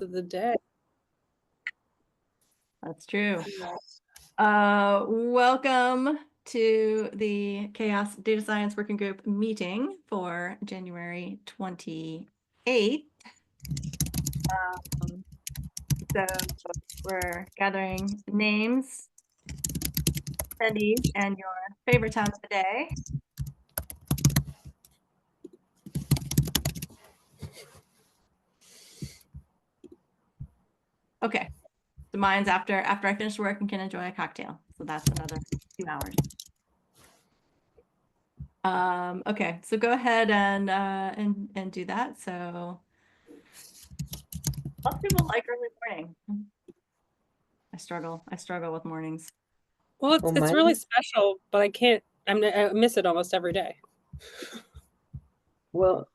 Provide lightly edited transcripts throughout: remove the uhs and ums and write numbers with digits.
of the day. That's true. Welcome to the CHAOSS Data Science Working Group meeting for January 28th. So we're gathering names, attendees, and your favorite time of the day. Okay, so mine's after I finish work and can enjoy a cocktail. So that's another 2 hours. Okay, so go ahead and do that. So most people like early morning. I struggle with mornings. Well, Well, it's really mine, special, but I miss it almost every day.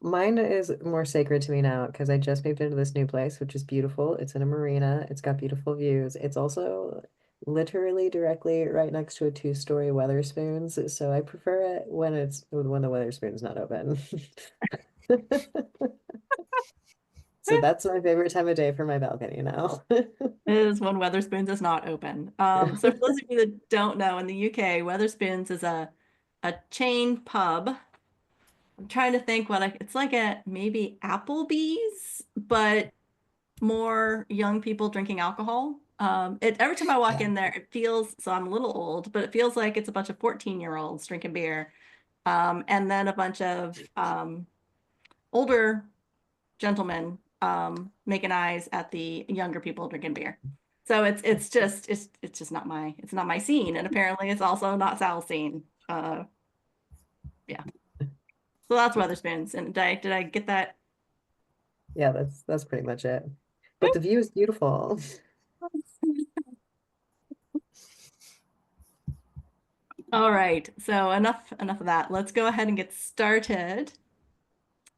mine is more sacred to me now because I just moved into this new place, which is beautiful. It's in a marina. It's got beautiful views. It's also literally directly right next to a two-story Weatherspoons. So I prefer it when when the Weatherspoon's not open. So that's my favorite time of day for my balcony now. Is when Weatherspoons is not open. So for those of you that don't know, in the UK, Weatherspoons is a chain pub. I'm trying to think it's like a maybe Applebee's, but more young people drinking alcohol. Every time I walk in there, it feels, so I'm a little old, but it feels like it's a bunch of 14-year-olds drinking beer. And then a bunch of older gentlemen making eyes at the younger people drinking beer. So it's just not my scene, and apparently it's also not Sal's scene. Yeah. So that's Weatherspoons, and did I get that? Yeah, that's pretty much it. But the view is beautiful. All right. So enough of that. Let's go ahead and get started.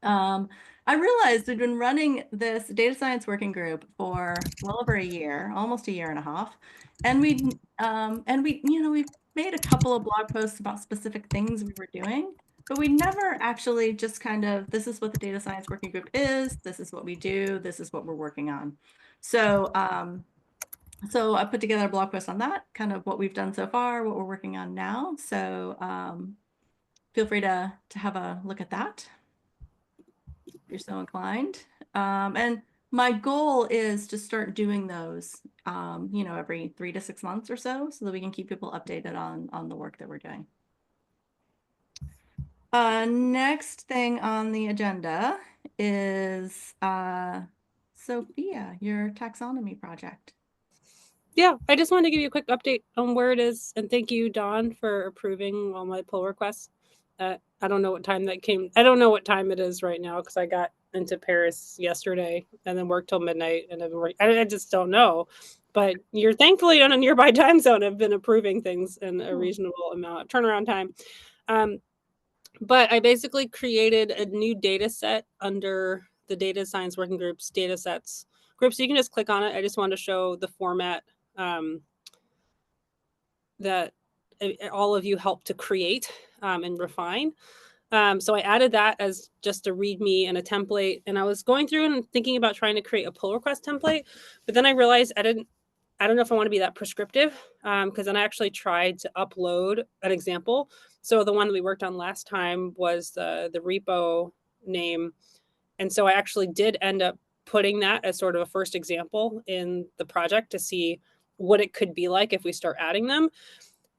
I realized we've been running this data science working group for well over a year, almost a year and a half. And we've made a couple of blog posts about specific things we were doing, but we never actually just kind of, this is what the data science working group is, this is what we do, this is what we're working on. So I put together a blog post on that, kind of what we've done so far, what we're working on now. So feel free to have a look at that if you're so inclined. And my goal is to start doing those, every 3 to 6 months or so that we can keep people updated on the work that we're doing. Next thing on the agenda is Sophia, your taxonomy project. Yeah, I just wanted to give you a quick update on where it is, and thank you, Dawn, for approving all my pull requests. I don't know what time that came. I don't know what time it is right now because I got into Paris yesterday and then worked till midnight, and I just don't know. But you're thankfully on a nearby time zone. Have been approving things in a reasonable amount of turnaround time. But I basically created a new data set under the data science working group's data sets group. So you can just click on it. I just wanted to show the format that all of you helped to create and refine. So I added that as just a README and a template. And I was going through and thinking about trying to create a pull request template, but then I realized I don't know if I want to be that prescriptive, because then I actually tried to upload an example. So the one that we worked on last time was the repo name. And so I actually did end up putting that as sort of a first example in the project to see what it could be like if we start adding them.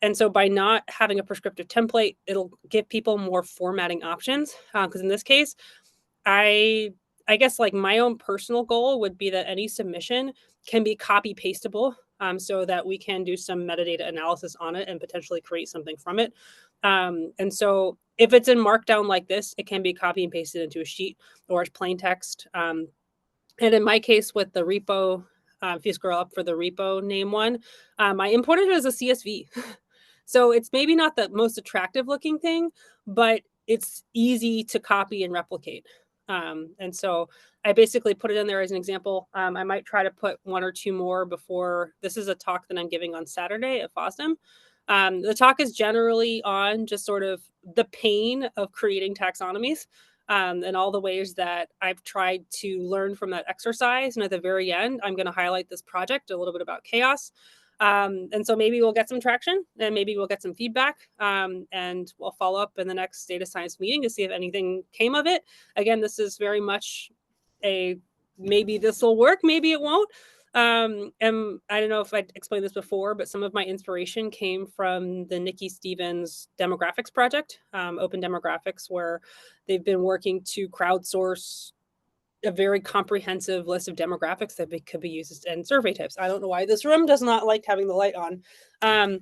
And so by not having a prescriptive template, it'll give people more formatting options. Because in this case, I guess like my own personal goal would be that any submission can be copy pastable, so that we can do some metadata analysis on it and potentially create something from it. And so if it's in Markdown like this, it can be copy and pasted into a sheet or as plain text. And in my case with the repo, if you scroll up for the repo name one, I imported it as a CSV. So it's maybe not the most attractive looking thing, but it's easy to copy and replicate. And so I basically put it in there as an example. I might try to put one or two more before. This is a talk that I'm giving on Saturday at FOSDEM. The talk is generally on just sort of the pain of creating taxonomies. and all the ways that I've tried to learn from that exercise. And at the very end, I'm going to highlight this project, a little bit about CHAOSS. And so maybe we'll get some traction and maybe we'll get some feedback, and we'll follow up in the next data science meeting to see if anything came of it. Again, this is very much a maybe this will work, maybe it won't. And I don't know if I explained this before, but some of my inspiration came from the Nikki Stevens demographics project, Open Demographics, where they've been working to crowdsource a very comprehensive list of demographics that could be used in survey types. I don't know why this room does not like having the light on.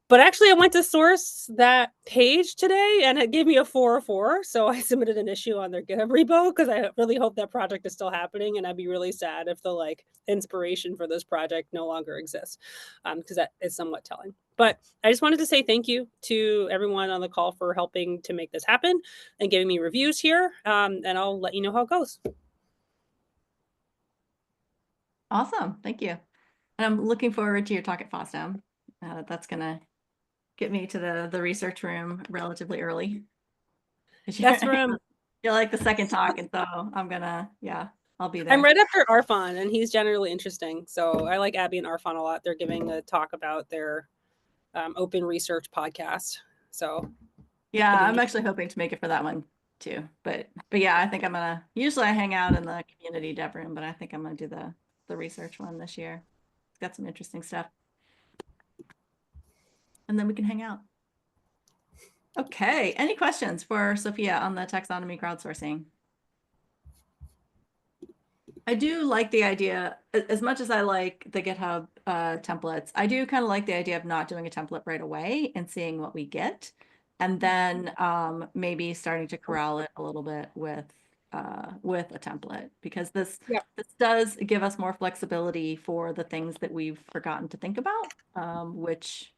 But actually, I went to source that page today and it gave me a 404. So I submitted an issue on their GitHub repo because I really hope that project is still happening. And I'd be really sad if the inspiration for this project no longer exists, because that is somewhat telling. But I just wanted to say thank you to everyone on the call for helping to make this happen and giving me reviews here. And I'll let you know how it goes. Awesome. Thank you. And I'm looking forward to your talk at FOSDEM. That's going to get me to the research room relatively early. Yes, room. You're like the second talk, and so I'm gonna, I'll be there. I'm right after Arfon, and he's generally interesting. So I like Abby and Arfon a lot. They're giving a talk about their open research podcast. So yeah, I'm actually hoping to make it for that one too. But yeah, I think I'm gonna. Usually I hang out in the community dev room, but I think I'm gonna do the research one this year. It's got some interesting stuff, and then we can hang out. Okay, any questions for Sophia on the taxonomy crowdsourcing? I do like the idea, as much as I like the GitHub templates, I do kind of like the idea of not doing a template right away and seeing what we get, and then maybe starting to corral it a little bit with a template, because this does give us more flexibility for the things that we've forgotten to think about, which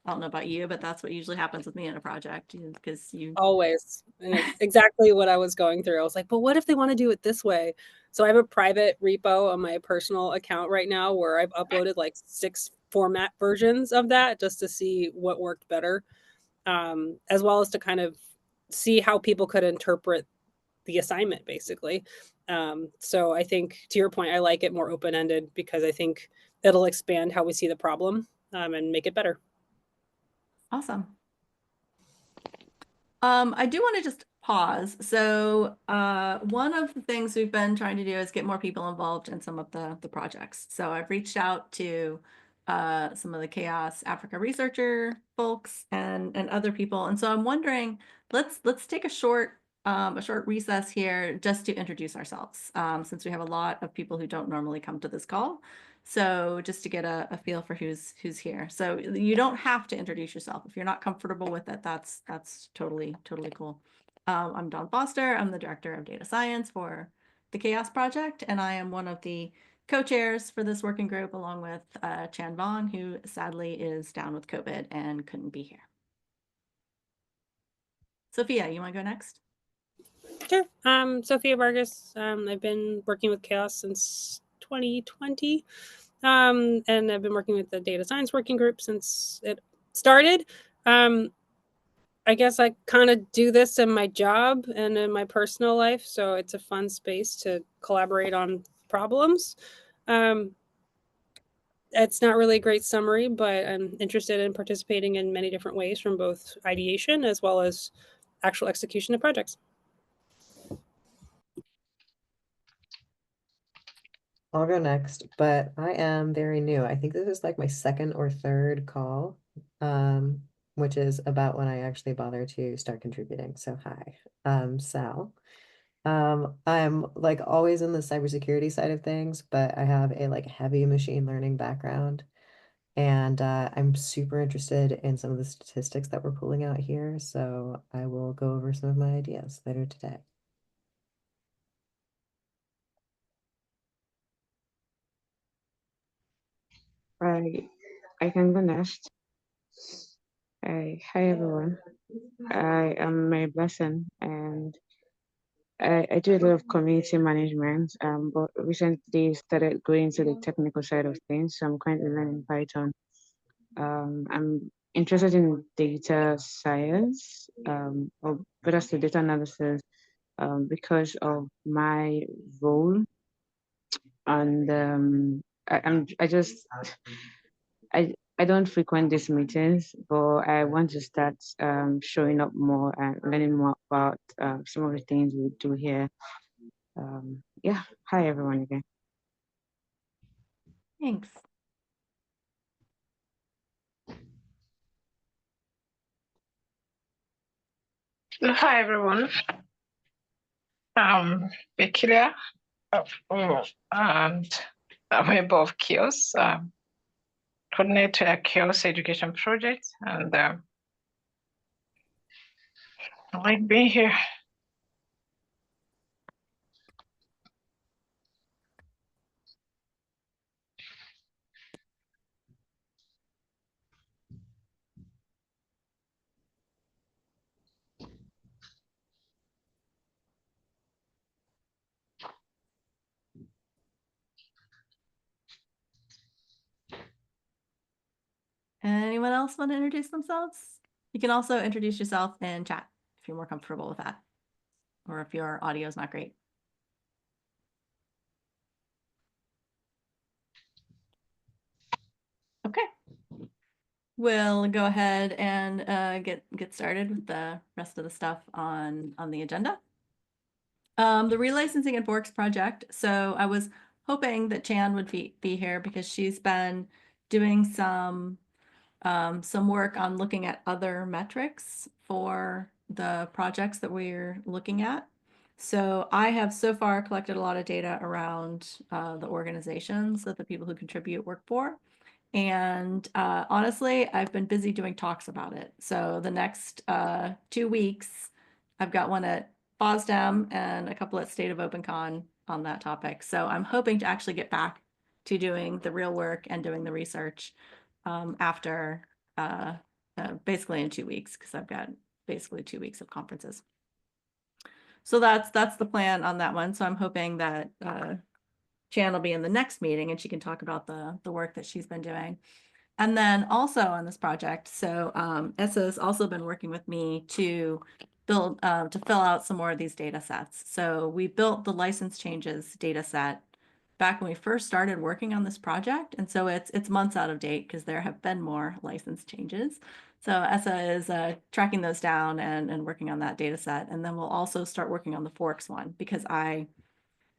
I don't know about you, but that's what usually happens with me in a project, because you always, and it's exactly what I was going through. I was like, but what if they want to do it this way? So I have a private repo on my personal account right now where I've uploaded like 6 format versions of that just to see what worked better, as well as to kind of see how people could interpret the assignment, basically. So I think, to your point, I like it more open-ended because I think it'll expand how we see the problem, and make it better. Awesome. I do want to just pause. So one of the things we've been trying to do is get more people involved in some of the projects. So I've reached out to some of the CHAOSS Africa researcher folks and other people. And so I'm wondering, let's take a short recess here just to introduce ourselves, since we have a lot of people who don't normally come to this call. So just to get a feel for who's here. So you don't have to introduce yourself. If you're not comfortable with it, that's totally cool. I'm Dawn Foster. I'm the director of data science for the CHAOSS project, and I am one of the co-chairs for this working group, along with Chan Vong, who sadly is down with COVID and couldn't be here. Sophia, you want to go next? Sure. Sophia Vargas. I've been working with CHAOSS since 2020. And I've been working with the data science working group since it started. I guess I kind of do this in my job and in my personal life, so it's a fun space to collaborate on problems. It's not really a great summary, but I'm interested in participating in many different ways, from both ideation as well as actual execution of projects. I'll go next, but I am very new. I think this is like my second or third call, which is about when I actually bother to start contributing. So hi, Sal. I'm like always in the cybersecurity side of things, but I have a like heavy machine learning background, and I'm super interested in some of the statistics that we're pulling out here. So I will go over some of my ideas later today. I I can go next. Hi everyone. I am Mary Blessing and I do a lot of community management, but recently started going to the technical side of things. So I'm currently learning Python. I'm interested in data science, or better still, data analysis, because of my role, and I just I don't frequent these meetings, but I want to start showing up more and learning more about some of the things we do here. Yeah, hi everyone again. Thanks. Hi everyone. Bekilia, and I'm a member of CHAOSS, coordinator at CHAOSS Education Project, and I like being here. Anyone else want to introduce themselves? You can also introduce yourself in chat if you're more comfortable with that, or if your audio is not great. Okay. We'll go ahead and get started with the rest of the stuff on the agenda. The relicensing and forks project. So I was hoping that Chan would be here because she's been doing some work on looking at other metrics for the projects that we're looking at. So I have so far collected a lot of data around the organizations that the people who contribute work for. And honestly, I've been busy doing talks about it. So the next 2 weeks, I've got one at FOSDEM and a couple at State of OpenCon on that topic. So I'm hoping to actually get back to doing the real work and doing the research after basically in 2 weeks, because I've got basically 2 weeks of conferences. So that's the plan on that one. So I'm hoping that Chan will be in the next meeting and she can talk about the work that she's been doing. And then also on this project, so ESSA has also been working with me to build to fill out some more of these data sets. So we built the license changes data set back when we first started working on this project. And so it's months out of date because there have been more license changes. So ESSA is tracking those down and working on that data set. And then we'll also start working on the forks one, because I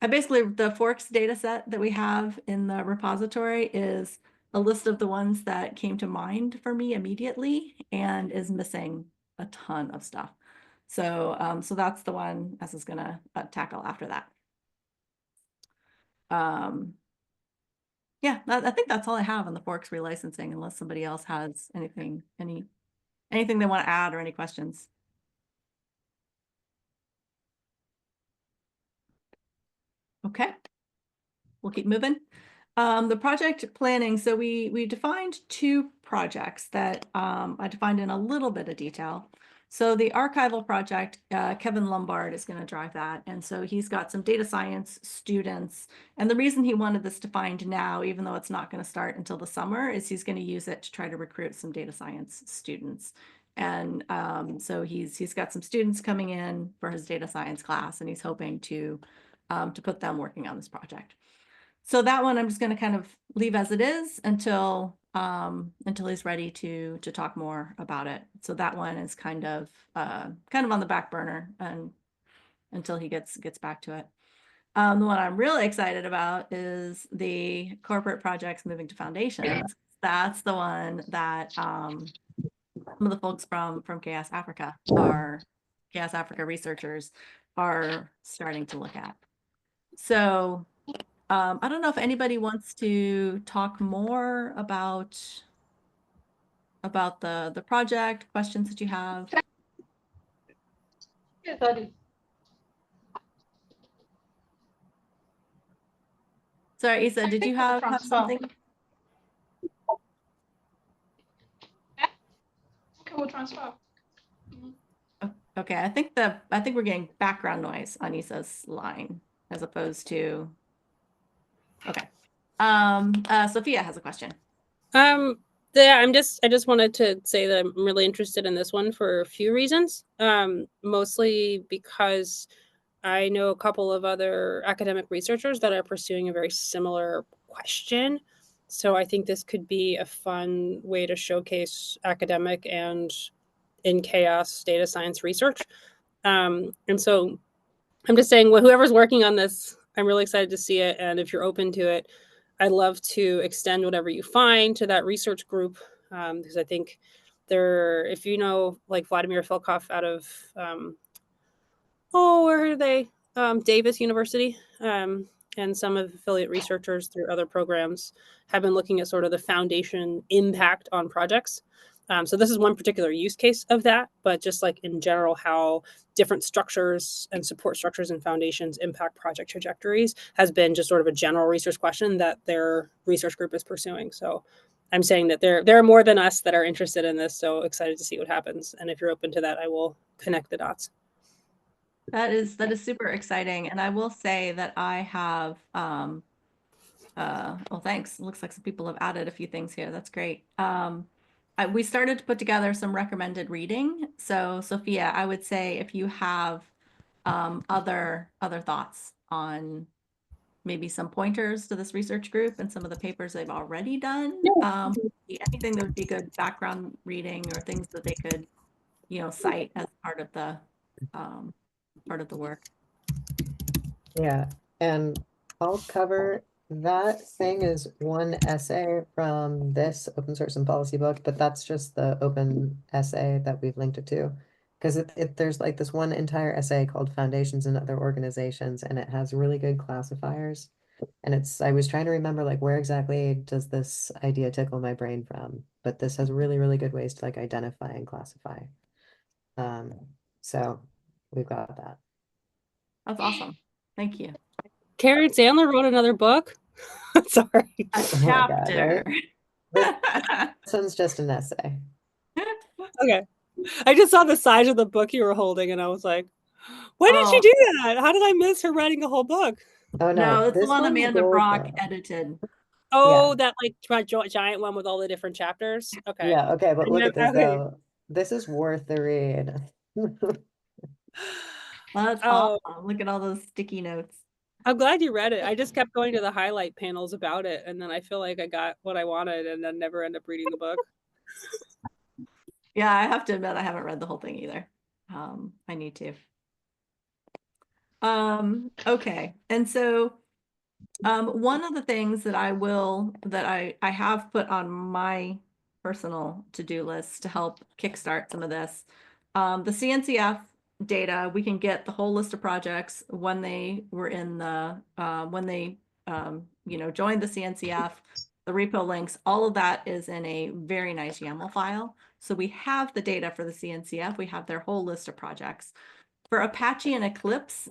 basically, the forks data set that we have in the repository is a list of the ones that came to mind for me immediately and is missing a ton of stuff. So so that's the one ESSA's gonna tackle after that. Yeah, I think that's all I have on the forks relicensing, unless somebody else has anything they want to add or any questions. Okay, we'll keep moving. The project planning. So we defined 2 projects that I defined in a little bit of detail. So the archival project, Kevin Lombard is going to drive that. And so he's got some data science students. And the reason he wanted this defined now, even though it's not going to start until the summer, is he's going to use it to try to recruit some data science students. And so he's got some students coming in for his data science class, and he's hoping to put them working on this project. So that one I'm just going to kind of leave as it is until he's ready to talk more about it. So that one is kind of on the back burner and until he gets back to it. The one I'm really excited about is the corporate projects moving to foundations. That's the one that some of the folks from CHAOSS Africa researchers are starting to look at. So I don't know if anybody wants to talk more about the project, questions that you have. Sorry, Isa, did you have something? Okay, we'll transfer. Okay, I think we're getting background noise on Isa's line as opposed to. Okay. Sophia has a question. Yeah, I just wanted to say that I'm really interested in this one for a few reasons. Mostly because I know a couple of other academic researchers that are pursuing a very similar question. So I think this could be a fun way to showcase academic and in CHAOSS data science research. And so I'm just saying, well, whoever's working on this, I'm really excited to see it. And if you're open to it, I'd love to extend whatever you find to that research group, because I think they're, if you know, like Vladimir Filkov out of, where are they? Davis University, and some of affiliate researchers through other programs have been looking at sort of the foundation impact on projects. So this is one particular use case of that, but just like in general, how different structures and support structures and foundations impact project trajectories has been just sort of a general research question that their research group is pursuing. So I'm saying that there are more than us that are interested in this. So excited to see what happens. And if you're open to that, I will connect the dots. That is super exciting. And I will say that I have well, thanks. It looks like some people have added a few things here. That's great. We started to put together some recommended reading. So Sophia, I would say if you have other thoughts on maybe some pointers to this research group and some of the papers they've already done, anything that would be good background reading or things that they could, cite as part of the work. Yeah, and I'll cover that thing is one essay from this open source and policy book, but that's just the open essay that we've linked it to. Because there's like this one entire essay called Foundations and Other Organizations, and it has really good classifiers. And I was trying to remember like where exactly does this idea tickle my brain from, but this has really, really good ways to like identify and classify. So we've got that. That's awesome. Thank you. Karen Sandler wrote another book. Sorry. A Oh my God, chapter. right? This one's just an essay. Okay. I just saw the size of the book you were holding and I was like, why did you do that? How did I miss her writing a whole book? Oh No, no, it's the this one one's Amanda gold, Brock though. edited. Oh, Yeah. that like giant one with all the different chapters. Okay. Yeah, okay, but look at this Okay. though. This is worth the read. That's Oh, awesome. Look at all those sticky notes. I'm glad you read it. I just kept going to the highlight panels about it, and then I feel like I got what I wanted, and then never end up reading the book. Yeah, I have to admit I haven't read the whole thing either. I need to. Okay, and so one of the things that I have put on my personal to-do list to help kickstart some of this, the CNCF data, we can get the whole list of projects when they were in the when they joined the CNCF, the repo links, all of that is in a very nice YAML file. So we have the data for the CNCF, we have their whole list of projects. For Apache and Eclipse,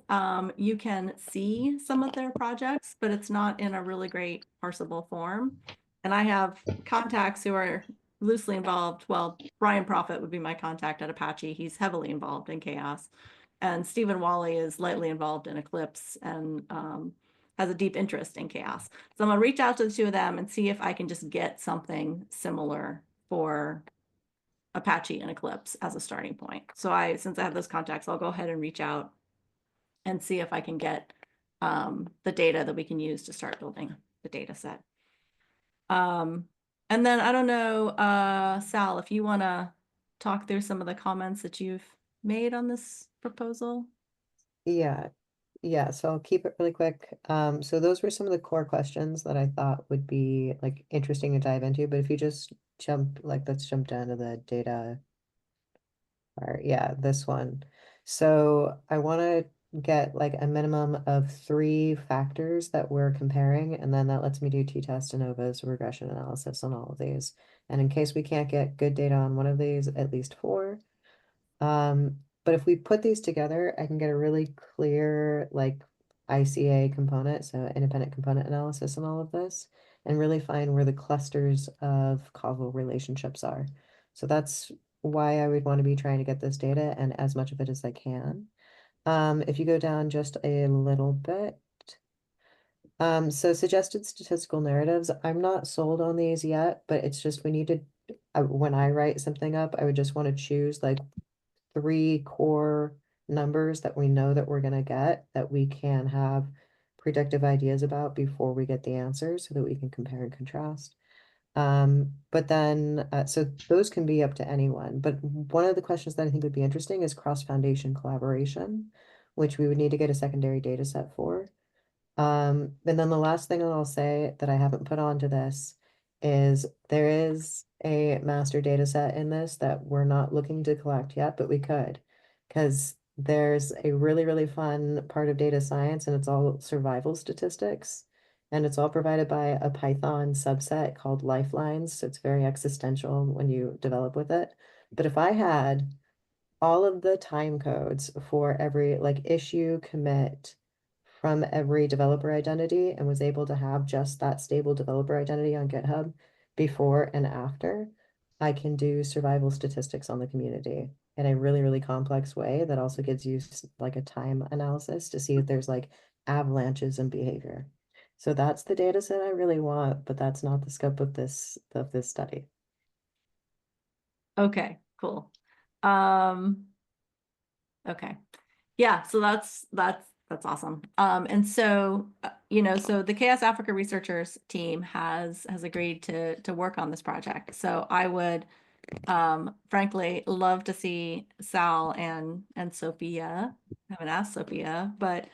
you can see some of their projects, but it's not in a really great parsable form. And I have contacts who are loosely involved. Well, Brian Prophet would be my contact at Apache. He's heavily involved in CHAOSS. And Stephen Wally is lightly involved in Eclipse and has a deep interest in CHAOSS. So I'm gonna reach out to the two of them and see if I can just get something similar for Apache and Eclipse as a starting point. So since I have those contacts, I'll go ahead and reach out and see if I can get the data that we can use to start building the data set. And then I don't know, Sal, if you want to talk through some of the comments that you've made on this proposal. Yeah, so I'll keep it really quick. So those were some of the core questions that I thought would be like interesting to dive into, but if you just let's jump down to the data part. Yeah, this one. So I want to get like a minimum of 3 factors that we're comparing, and then that lets me do t-test, ANOVAs, regression analysis on all of these. And in case we can't get good data on one of these, at least 4. But if we put these together, I can get a really clear like ICA component, so independent component analysis on all of this, and really find where the clusters of causal relationships are. So that's why I would want to be trying to get this data and as much of it as I can. If you go down just a little bit, so suggested statistical narratives, I'm not sold on these yet, but it's just we need to, when I write something up, I would just want to choose like 3 core numbers that we know that we're going to get, that we can have predictive ideas about before we get the answers so that we can compare and contrast. But then, so those can be up to anyone. But one of the questions that I think would be interesting is cross-foundation collaboration, which we would need to get a secondary data set for. And then the last thing I'll say that I haven't put onto this is there is a master data set in this that we're not looking to collect yet, but we could, because there's a really, really fun part of data science and it's all survival statistics. And it's all provided by a Python subset called Lifelines. So it's very existential when you develop with it. But if I had all of the time codes for every like issue commit from every developer identity and was able to have just that stable developer identity on GitHub before and after, I can do survival statistics on the community in a really, really complex way that also gives you like a time analysis to see if there's like avalanches in behavior. So that's the data set I really want, but that's not the scope of this study. Okay, cool. Okay. Yeah, so that's awesome. And so so the Chaos Africa researchers team has agreed to work on this project. So I would frankly love to see Sal and Sophia. I haven't asked Sophia, but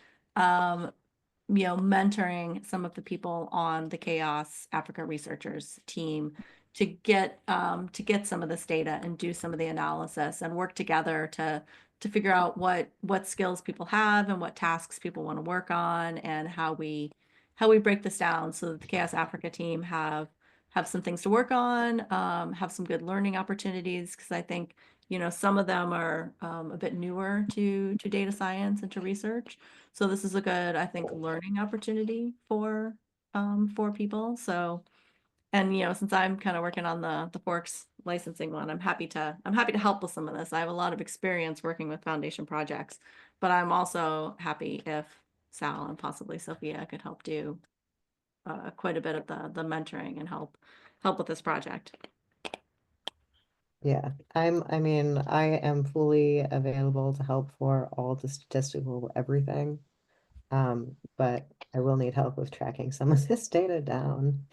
mentoring some of the people on the Chaos Africa researchers team to get some of this data and do some of the analysis and work together to figure out what skills people have and what tasks people want to work on and how we break this down so that the Chaos Africa team have some things to work on, have some good learning opportunities, because I think some of them are a bit newer to data science and to research. So this is a good, I think, learning opportunity for people. So, and since I'm kind of working on the Forks licensing one, I'm happy to help with some of this. I have a lot of experience working with foundation projects, but I'm also happy if Sal and possibly Sophia could help do quite a bit of the mentoring and help with this project. Yeah, I mean, I am fully available to help for all the statistical everything. But I will need help with tracking some of this data down.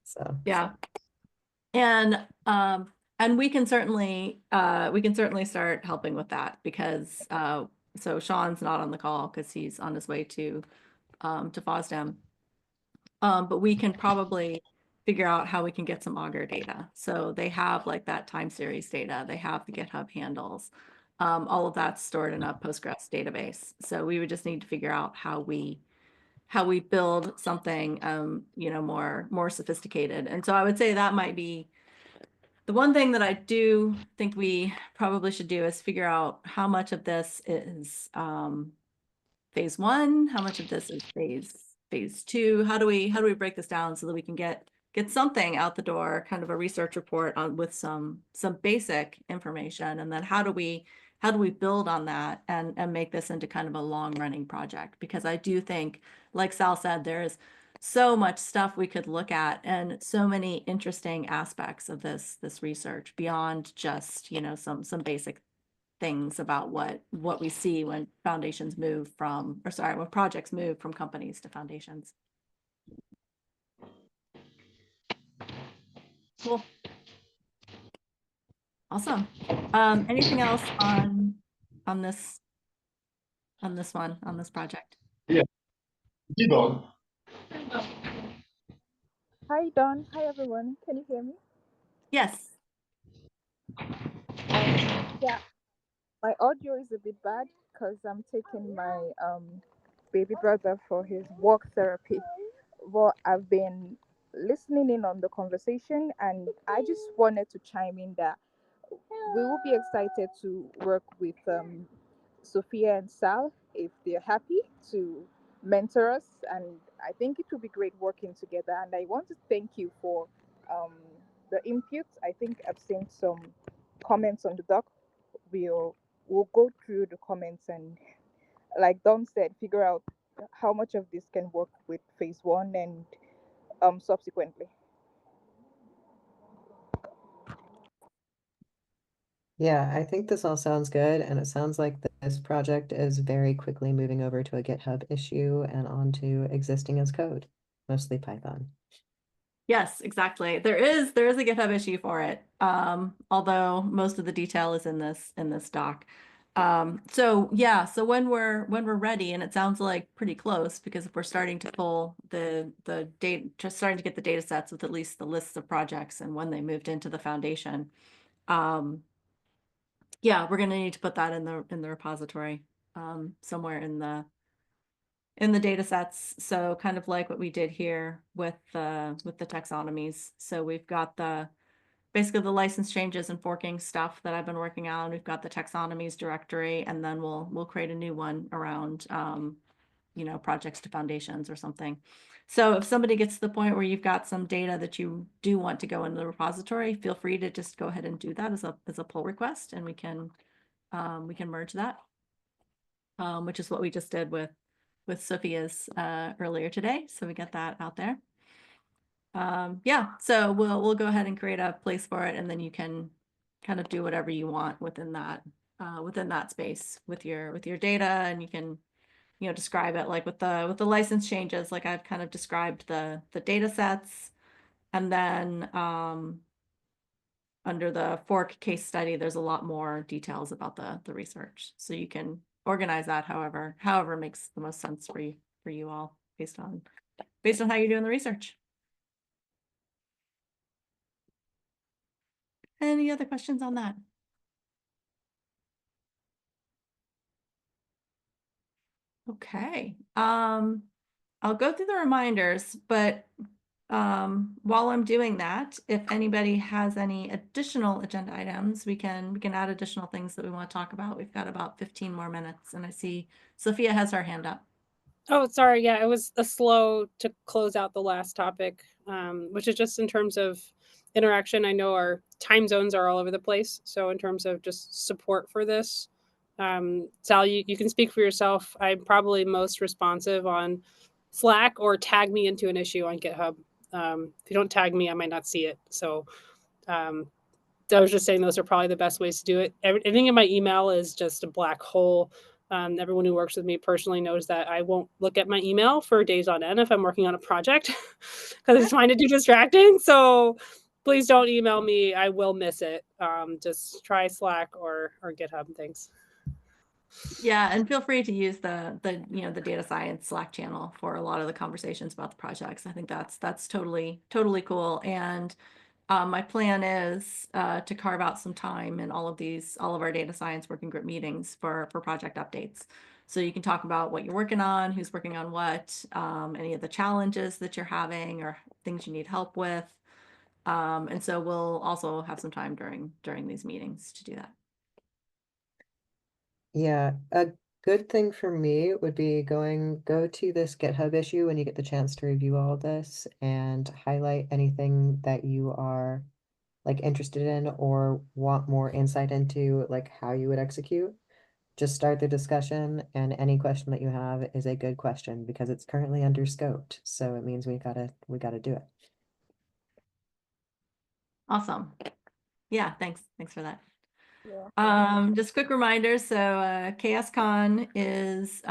So Yeah. And we can certainly start helping with that because so Sean's not on the call because he's on his way to FOSDEM. But we can probably figure out how we can get some Augur data. So they have like that time series data, they have the GitHub handles. All of that's stored in a Postgres database. So we would just need to figure out how we build something more sophisticated. And so I would say that might be the one thing that I do think we probably should do is figure out how much of this is phase one, how much of this is phase two. How do we break this down so that we can get something out the door, kind of a research report on with some basic information, and then how do we build on that and make this into kind of a long running project? Because I do think, like Sal said, there's so much stuff we could look at and so many interesting aspects of this research beyond just some basic things about what we see when foundations move from, or sorry, when projects move from companies to foundations. Cool. Awesome. Anything else on this project? Yeah. Keep on. Hi, Don. Hi, everyone. Can you hear me? Yes. Yeah, my audio is a bit bad because I'm taking my baby brother for his walk therapy. Well, I've been listening in on the conversation, and I just wanted to chime in that we will be excited to work with Sophia and Sal if they're happy to mentor us. And I think it will be great working together. And I want to thank you for um, the input. I think I've seen some comments on the doc. We'll go through the comments and, like Don said, figure out how much of this can work with phase one and subsequently. Yeah, I think this all sounds good, and it sounds like this project is very quickly moving over to a GitHub issue and onto existing as code, mostly Python. Yes, exactly. There is a GitHub issue for it. Although most of the detail is in this doc. So yeah, so when we're ready, and it sounds like pretty close, because if we're starting to pull the data, just starting to get the data sets with at least the lists of projects and when they moved into the foundation. Yeah, we're gonna need to put that in the repository, somewhere in the data sets. So kind of like what we did here with the taxonomies. So we've got basically the license changes and forking stuff that I've been working on. We've got the taxonomies directory, and then we'll create a new one around projects to foundations or something. So if somebody gets to the point where you've got some data that you do want to go into the repository, feel free to just go ahead and do that as a pull request, and we can merge that, which is what we just did with Sophia's earlier today. So we get that out there. Yeah, so we'll go ahead and create a place for it, and then you can kind of do whatever you want within that space with your data, and you can describe it like with the license changes, like I've kind of described the data sets, and then under the fork case study, there's a lot more details about the research, so you can organize that however makes the most sense for you all based on how you're doing the research. Any other questions on that? Okay. I'll go through the reminders, but while I'm doing that, if anybody has any additional agenda items, we can add additional things that we want to talk about. We've got about 15 more minutes, and I see Sophia has her hand up. Oh, sorry. Yeah, it was a slow to close out the last topic, which is just in terms of interaction. I know our time zones are all over the place. So in terms of just support for this, Sal, you can speak for yourself. I'm probably most responsive on Slack, or tag me into an issue on GitHub. If you don't tag me, I might not see it. So I was just saying those are probably the best ways to do it. Everything in my email is just a black hole. Everyone who works with me personally knows that I won't look at my email for days on end if I'm working on a project because I just find it too distracting. So please don't email me. I will miss it. Just try Slack or GitHub. Thanks. Yeah, and feel free to use the data science Slack channel for a lot of the conversations about the projects. I think that's totally cool. And my plan is to carve out some time in all of our data science working group meetings for project updates. So you can talk about what you're working on, who's working on what, any of the challenges that you're having or things you need help with. And so we'll also have some time during these meetings to do that. Yeah, a good thing for me would be go to this GitHub issue when you get the chance to review all of this and highlight anything that you are like interested in or want more insight into, like how you would execute. Just start the discussion, and any question that you have is a good question because it's currently under scoped. So it means we gotta do it. Awesome. Yeah, thanks for that. Yeah. Just quick reminder. So CHAOSScon is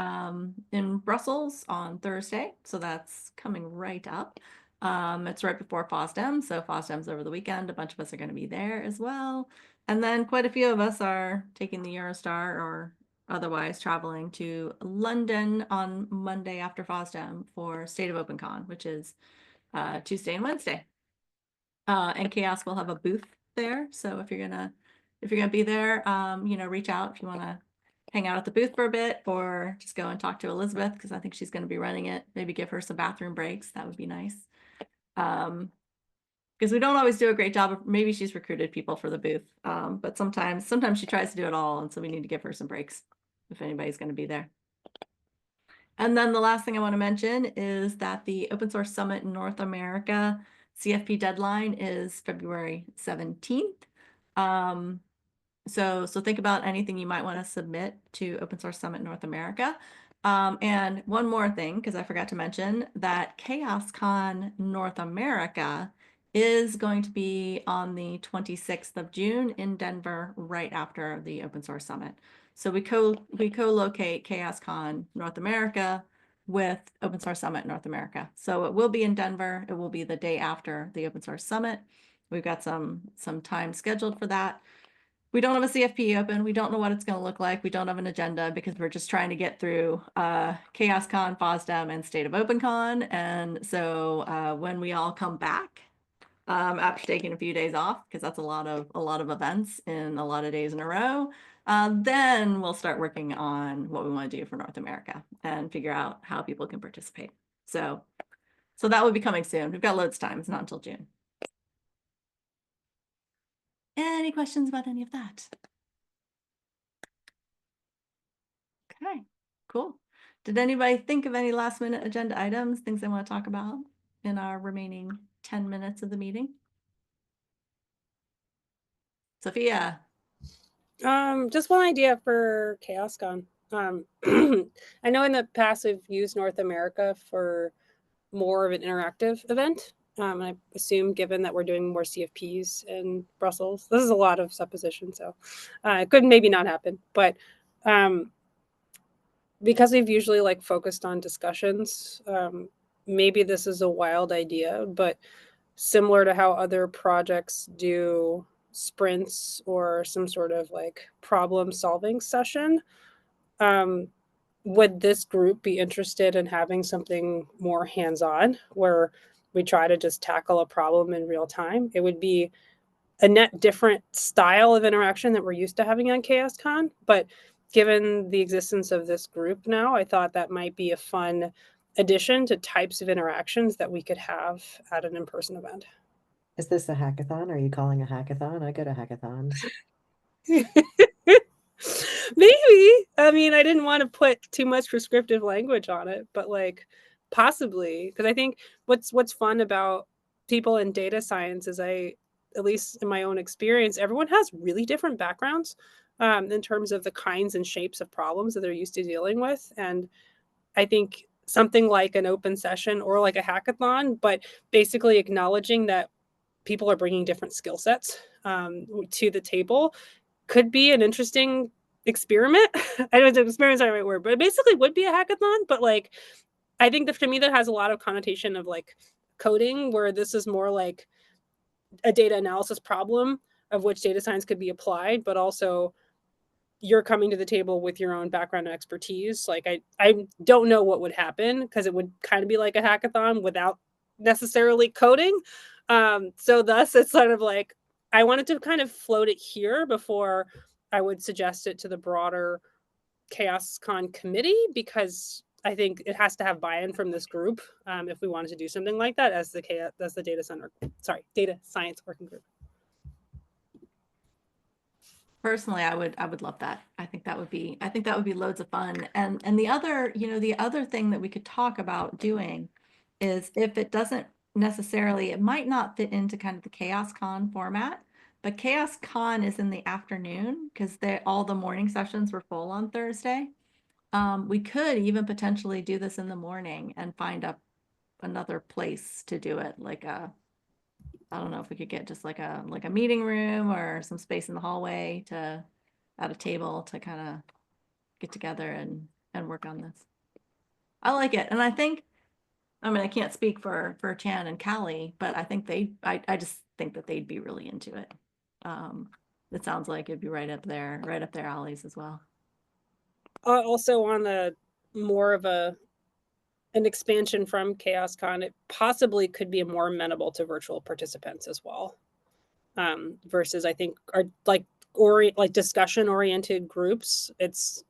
in Brussels on Thursday. So that's coming right up. It's right before FOSDEM. So FOSDEM's over the weekend. A bunch of us are going to be there as well. And then quite a few of us are taking the Eurostar or otherwise traveling to London on Monday after FOSDEM for State of OpenCon, which is Tuesday and Wednesday. And CHAOSS will have a booth there. So if you're gonna be there, reach out if you want to hang out at the booth for a bit, or just go and talk to Elizabeth because I think she's going to be running it. Maybe give her some bathroom breaks. That would be nice. Because we don't always do a great job of, maybe she's recruited people for the booth, but sometimes she tries to do it all, and so we need to give her some breaks if anybody's going to be there. And then the last thing I want to mention is that the Open Source Summit in North America CFP deadline is February 17th. So think about anything you might want to submit to Open Source Summit North America. And one more thing, because I forgot to mention that CHAOSScon North America is going to be on the 26th of June in Denver, right after the Open Source Summit. So we co-locate CHAOSScon North America with Open Source Summit North America. So it will be in Denver. It will be the day after the Open Source Summit. We've got some time scheduled for that. We don't have a CFP open. We don't know what it's going to look like. We don't have an agenda because we're just trying to get through CHAOSScon, FOSDEM, and State of OpenCon. And so when we all come back, after taking a few days off, because that's a lot of events in a lot of days in a row, then we'll start working on what we want to do for North America and figure out how people can participate. So that will be coming soon. We've got loads of time. It's not until June. Any questions about any of that? Okay, cool. Did anybody think of any last minute agenda items, things they want to talk about in our remaining 10 minutes of the meeting? Sophia. Just one idea for CHAOSScon. I know in the past we've used North America for more of an interactive event. And I assume, given that we're doing more CFPs in Brussels, this is a lot of supposition, so it could maybe not happen. But because we've usually like focused on discussions, maybe this is a wild idea, but similar to how other projects do sprints or some sort of like problem solving session, would this group be interested in having something more hands-on where we try to just tackle a problem in real time? It would be a net different style of interaction that we're used to having on CHAOSScon, but given the existence of this group now, I thought that might be a fun addition to types of interactions that we could have at an in-person event. Is this a hackathon? Are you calling a hackathon? I go to hackathons. Maybe. I mean, I didn't want to put too much prescriptive language on it, but like possibly, because I think what's fun about people in data science is at least in my own experience, everyone has really different backgrounds in terms of the kinds and shapes of problems that they're used to dealing with. And I think something like an open session or like a hackathon, but basically acknowledging that people are bringing different skill sets to the table could be an interesting experiment. I don't know if experiment is the right word, but it basically would be a hackathon. But like, I think that to me, that has a lot of connotation of like coding, where this is more like a data analysis problem of which data science could be applied, but also you're coming to the table with your own background and expertise. Like I don't know what would happen because it would kind of be like a hackathon without necessarily coding. So thus it's sort of like I wanted to kind of float it here before I would suggest it to the broader CHAOSScon committee, because I think it has to have buy-in from this group if we wanted to do something like that as the data science working group. Personally, I would love that. I think that would be loads of fun. And the other, the other thing that we could talk about doing is, if it doesn't necessarily, it might not fit into kind of the CHAOSScon format, but CHAOSScon is in the afternoon because all the morning sessions were full on Thursday. We could even potentially do this in the morning and find another place to do it, like I don't know if we could get just like a meeting room or some space in the hallway at a table to kind of get together and work on this. I like it. And I think, I mean, I can't speak for Chan and Callie, but I think I just think that they'd be really into it. It sounds like it'd be right up their alleys as well. Also on the more of an expansion from CHAOSScon, it possibly could be more amenable to virtual participants as well. Versus I think are like discussion oriented groups,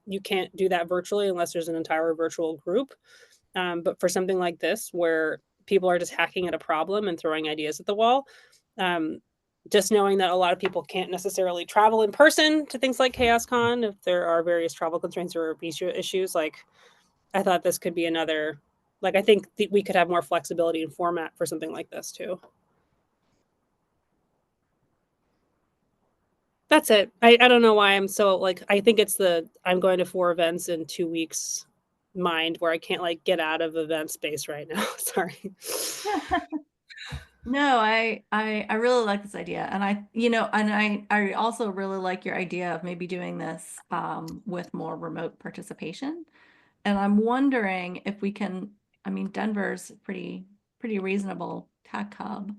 you can't do that virtually unless there's an entire virtual group. But for something like this, where people are just hacking at a problem and throwing ideas at the wall, just knowing that a lot of people can't necessarily travel in person to things like CHAOSScon if there are various travel constraints or issues, like I thought this could be another, like I think we could have more flexibility in format for something like this too. That's it. I don't know why I'm so like, I think it's I'm going to 4 events in 2 weeks mind where I can't like get out of event space right now. Sorry. No, I really like this idea. And I also really like your idea of maybe doing this with more remote participation. And I'm wondering if we can, I mean, Denver's pretty reasonable tech hub.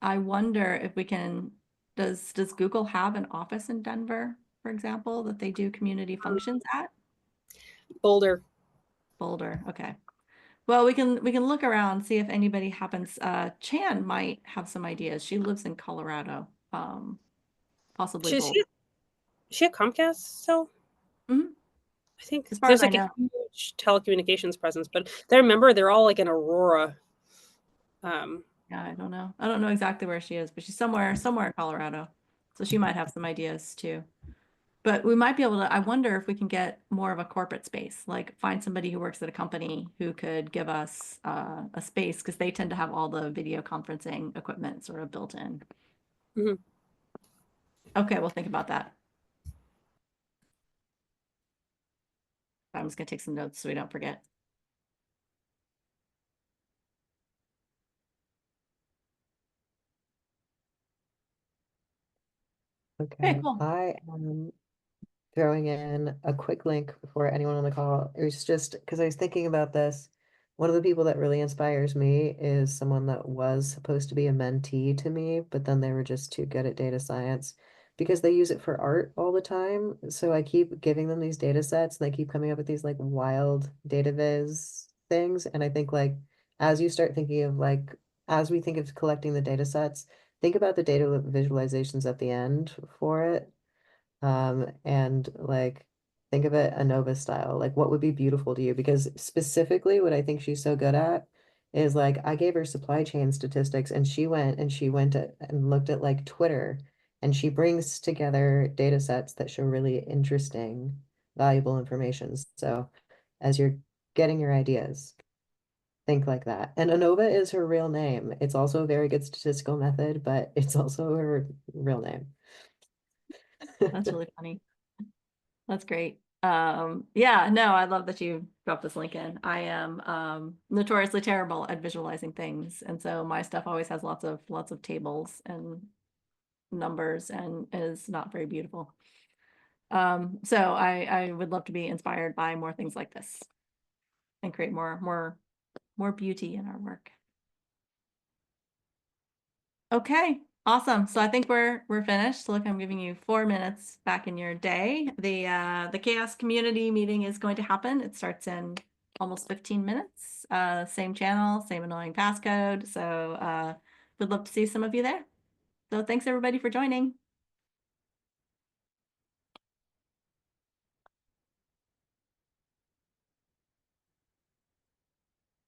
I wonder if we can, does Google have an office in Denver, for example, that they do community functions at? Boulder. Boulder, okay. Well, we can look around, see if anybody happens. Chan might have some ideas. She lives in Colorado, possibly She, Boulder. she, she at Comcast still? Mhm. I think As far as there's I like a know. huge telecommunications presence, but I remember they're all like in Aurora. Um, Yeah, I don't know. I don't know exactly where she is, but she's somewhere in Colorado. So she might have some ideas too. But we might be able to, I wonder if we can get more of a corporate space, like find somebody who works at a company who could give us a space because they tend to have all the video conferencing equipment sort of built in. mhm. Okay, we'll think about that. I'm just gonna take some notes so we don't forget. Okay, Okay, cool. I am throwing in a quick link for anyone on the call. It was just because I was thinking about this. One of the people that really inspires me is someone that was supposed to be a mentee to me, but then they were just too good at data science because they use it for art all the time. So I keep giving them these data sets and they keep coming up with these like wild data viz things. And I think like as you start thinking of like as we think of collecting the data sets, think about the data visualizations at the end for it. And like think of it ANOVA style. Like what would be beautiful to you? Because specifically what I think she's so good at is like I gave her supply chain statistics and and looked at like Twitter and she brings together data sets that show really interesting, valuable information. So as you're getting your ideas, think like that. And ANOVA is her real name. It's also a very good statistical method, but it's also her real name. That's really funny. That's great. Yeah, no, I love that you dropped this link in. I am notoriously terrible at visualizing things, and so my stuff always has lots of tables and numbers and is not very beautiful. So I would love to be inspired by more things like this and create more beauty in our work. Okay, awesome. So I think we're finished. Look, I'm giving you 4 minutes back in your day. The CHAOSS community meeting is going to happen. It starts in almost 15 minutes. Same channel, same annoying passcode. So would love to see some of you there. So thanks everybody for joining.